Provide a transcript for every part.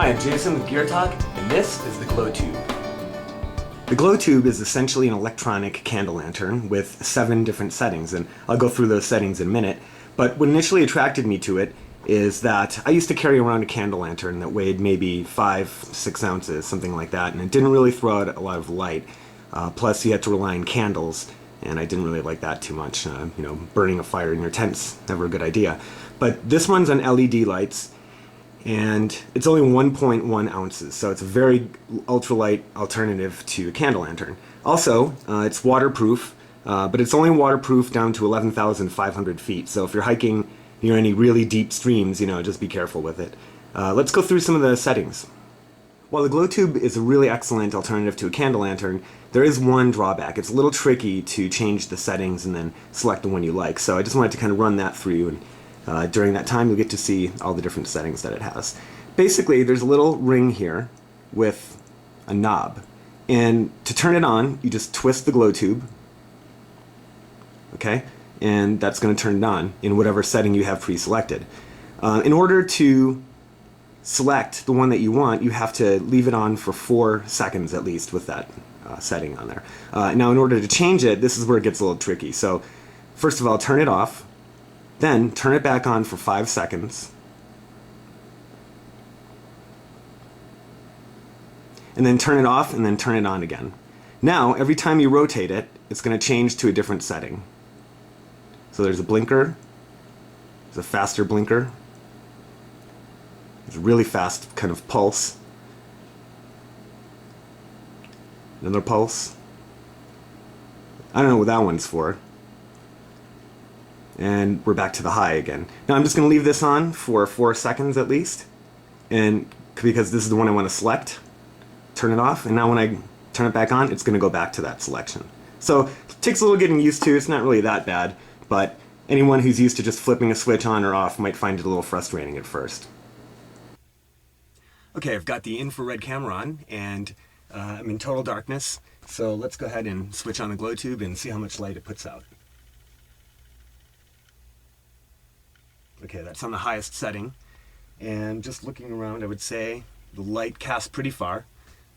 Hi, I'm Jason with Gear Talk, and this is the Glo-Toob. The Glo-Toob is essentially an electronic candle lantern with 7 different settings, and I'll go through those settings in a minute. But what initially attracted me to it is that I used to carry around a candle lantern that weighed maybe 5-6 ounces, something like that, and it didn't really throw out a lot of light. Plus, you had to rely on candles, and I didn't really like that too much. Burning a fire in your tent's never a good idea. But this runs on LED lights, and it's only 1.1 ounces, so it's a very ultralight alternative to a candle lantern. Also, it's waterproof, but it's only waterproof down to 11,500 feet, so if you're hiking near any really deep streams, just be careful with it. Let's go through some of the settings. While the Glo-Toob is a really excellent alternative to a candle lantern, there is one drawback. It's a little tricky to change the settings and then select the one you like, so I just wanted to kind of run that through you, and during that time you'll get to see all the different settings that it has. Basically, there's a little ring here with a knob, and to turn it on, you just twist the Glo-Toob, okay, and that's going to turn it on in whatever setting you have pre-selected. In order to select the one that you want, you have to leave it on for 4 seconds at least with that setting on there. Now, in order to change it, this is where it gets a little tricky. So, first of all, turn it off, then turn it back on for 5 seconds, and then turn it off and then turn it on again. Now, every time you rotate it, it's going to change to a different setting. So there's a blinker, there's a faster blinker, there's a really fast kind of pulse, another pulse. I don't know what that one's for. And we're back to the high again. Now I'm just going to leave this on for 4 seconds at least, and because this is the one I want to select, turn it off, and now when I turn it back on, it's going to go back to that selection. So it takes a little getting used to. It's not really that bad, but anyone who's used to just flipping a switch on or off might find it a little frustrating at first. Okay, I've got the infrared camera on, and I'm in total darkness, so let's go ahead and switch on the Glo-Toob and see how much light it puts out. Okay, that's on the highest setting, and just looking around, I would say the light casts pretty far.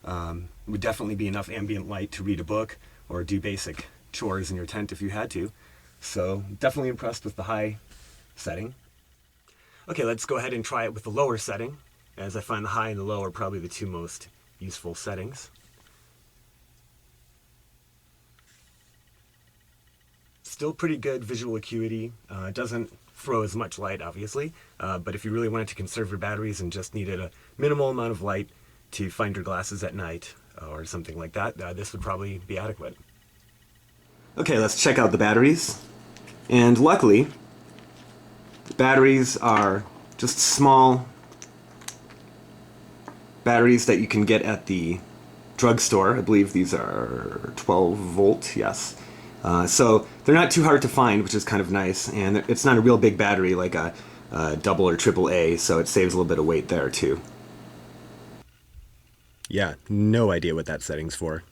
It would definitely be enough ambient light to read a book or do basic chores in your tent if you had to. So definitely impressed with the high setting. Okay, let's go ahead and try it with the lower setting, as I find the high and the low are probably the 2 most useful settings. Still pretty good visual acuity. It doesn't throw as much light, obviously, but if you really wanted to conserve your batteries and just needed a minimal amount of light to find your glasses at night or something like that, this would probably be adequate. Okay, let's check out the batteries. And luckily, the batteries are just small batteries that you can get at the drugstore. I believe these are 12 volt, yes. So they're not too hard to find, which is kind of nice, and it's not a real big battery like a double or triple A, so it saves a little bit of weight there too. Yeah, no idea what that setting's for.